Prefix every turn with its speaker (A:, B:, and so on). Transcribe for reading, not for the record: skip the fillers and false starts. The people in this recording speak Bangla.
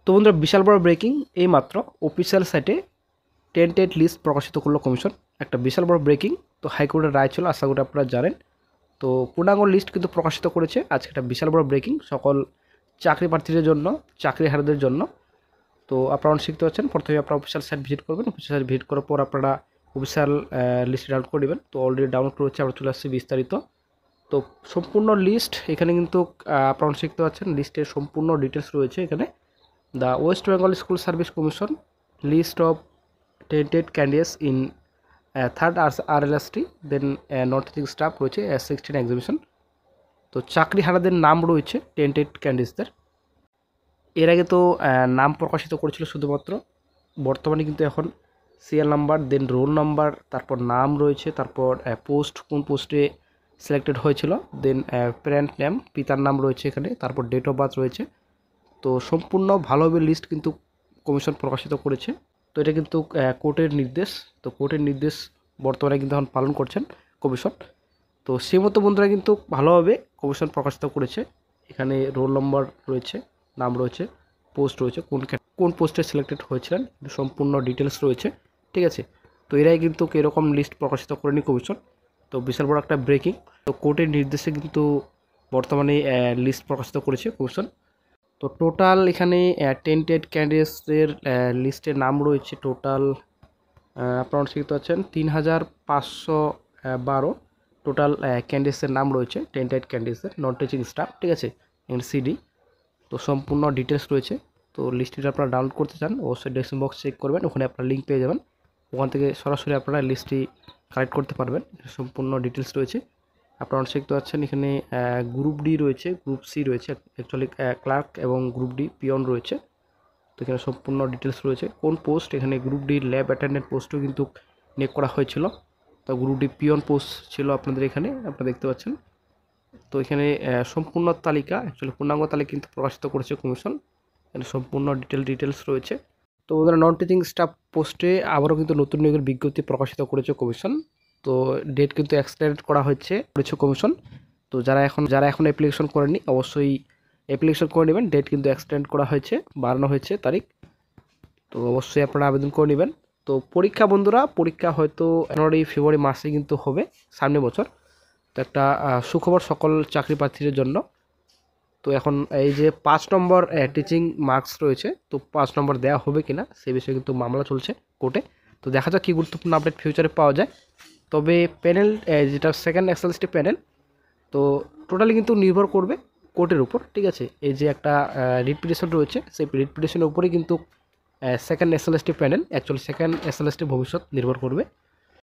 A: তো বন্ধুরা বিশাল বড় ব্রেকিং, এই মাত্র অফিসিয়াল সাইটে টেন্টেড লিস্ট প্রকাশিত করলো কমিশন। একটা বিশাল বড় ব্রেকিং। তো হাইকোর্টের রায় ছিল, আশা করি আপনারা জানেন। তো পূর্ণাঙ্গ লিস্ট কিন্তু প্রকাশিত করেছে আজকে। একটা বিশাল বড় ব্রেকিং সকল চাকরি প্রার্থীদের জন্য, চাকরিহারাদের জন্য। তো আপনারা শিখতে পাচ্ছেন, প্রথমে আপনারা অফিসিয়াল সাইট ভিজিট করবেন। অফিসিয়াল সাইট ভিজিট করার পর আপনারা অফিসিয়াল লিস্ট ডাউনলোড করে নেবেন। তো অলরেডি ডাউনলোড করেছে, আমরা চলে আসছি বিস্তারিত। তো সম্পূর্ণ লিস্ট এখানে কিন্তু আপনারা শিখতে পাচ্ছেন, লিস্টের সম্পূর্ণ ডিটেলস রয়েছে এখানে। The West Bengal School Service Commission list of tainted candidates in third RLST, then non teaching staff রয়েছে, S16 এক্সিবিশন। তো চাকরিহারাদের নাম রয়েছে টেন্টেড ক্যান্ডিডেটসদের। এর আগে তো নাম প্রকাশিত করেছিল শুধুমাত্র, বর্তমানে কিন্তু এখন সিরিয়াল নাম্বার, দেন রোল নাম্বার, তারপর নাম রয়েছে, তারপর পোস্ট, কোন পোস্টে সিলেক্টেড হয়েছিল, দেন প্যারেন্ট নেম, পিতার নাম রয়েছে এখানে, তারপর ডেট অফ বার্থ রয়েছে। তো সম্পূর্ণ ভালোভাবে লিস্ট কিন্তু কমিশন প্রকাশিত করেছে। তো এটা কিন্তু কোর্টের নির্দেশ। তো কোর্টের নির্দেশ বর্তমানে কিন্তু এখন পালন করছেন কমিশন। তো সেই মতো বন্ধুরা কিন্তু ভালোভাবে কমিশন প্রকাশিত করেছে। এখানে রোল নম্বর রয়েছে, নাম রয়েছে, পোস্ট রয়েছে, কোন পোস্টে সিলেক্টেড হয়েছিলেন সম্পূর্ণ ডিটেলস রয়েছে, ঠিক আছে। তো এরাই কিন্তু এরকম লিস্ট প্রকাশিত করেনি কমিশন। তো বিশাল বড় একটা ব্রেকিং। তো কোর্টের নির্দেশে কিন্তু বর্তমানে লিস্ট প্রকাশিত করেছে কমিশন। তো টোটাল এখানে টেন্টেড ক্যান্ডিডেটসদের লিস্টের নাম রয়েছে টোটাল, আপনারা শিখতে পাচ্ছেন 3512 টোটাল ক্যান্ডিডেটসের নাম রয়েছে, টেন্টেড ক্যান্ডিডেটসের, নন টিচিং স্টাফ, ঠিক আছে, NCD। তো সম্পূর্ণ ডিটেলস রয়েছে। তো লিস্টটি আপনারা ডাউনলোড করতে চান অবশ্যই ডেসক্রিপশন বক্স চেক করবেন, ওখানে আপনারা লিঙ্ক পেয়ে যাবেন। ওখান থেকে সরাসরি আপনারা লিস্টটি কালেক্ট করতে পারবেন। সম্পূর্ণ ডিটেলস রয়েছে। আপনারা শিখতে পাচ্ছেন এখানে গ্রুপ ডি রয়েছে, গ্রুপ সি রয়েছে, অ্যাকচুয়ালি ক্লার্ক, এবং গ্রুপ ডি পিয়ন রয়েছে। তো এখানে সম্পূর্ণ ডিটেলস রয়েছে। কোন পোস্ট, এখানে গ্রুপ ডি ল্যাব অ্যাটেন্ডেন্ট পোস্টও কিন্তু নিয়োগ করা হয়েছিল। তো গ্রুপ ডি পিয়ন পোস্ট ছিল আপনাদের এখানে, আপনারা দেখতে পাচ্ছেন। তো এখানে সম্পূর্ণ তালিকা, অ্যাকচুয়ালি পূর্ণাঙ্গ তালিকা কিন্তু প্রকাশিত করেছে কমিশন। এখানে সম্পূর্ণ ডিটেলস রয়েছে। তো ওদের নন টিচিং স্টাফ পোস্টে আবারও কিন্তু নতুন নিয়োগের বিজ্ঞপ্তি প্রকাশিত করেছে কমিশন। তো ডেট কিন্তু এক্সটেন্ড করা করেছে কমিশন। তো যারা এখন অ্যাপ্লিকেশন করেনি অবশ্যই অ্যাপ্লিকেশন করে নেবেন। ডেট কিন্তু এক্সটেন্ড করা হয়েছে, বাড়ানো হয়েছে তারিখ। তো অবশ্যই আপনারা আবেদন করে নেবেন। তো পরীক্ষা বন্ধুরা, পরীক্ষা হয়তো জানুয়ারি ফেব্রুয়ারি মাসে কিন্তু হবে সামনে বছর। তো একটা সুখবর সকল চাকরি প্রার্থীদের জন্য। তো এখন এই যে 5 নম্বর টিচিং মার্কস রয়েছে, তো 5 নম্বর দেওয়া হবে কিনা সেই বিষয়ে কিন্তু মামলা চলছে কোর্টে। তো দেখা যাক কী গুরুত্বপূর্ণ আপডেট ফিউচারে পাওয়া যায়। তবে প্যানেল, যেটা সেকেন্ড এক্সএলএসটি প্যানেল, তো টোটালি কিন্তু নির্ভর করবে কোর্টের উপর, ঠিক আছে। এই যে একটা রিট পিটিশন রয়েছে, সেই রিট পিটিশনের উপরেই কিন্তু second SLST panel, actually second SLST ভবিষ্যৎ নির্ভর করবে।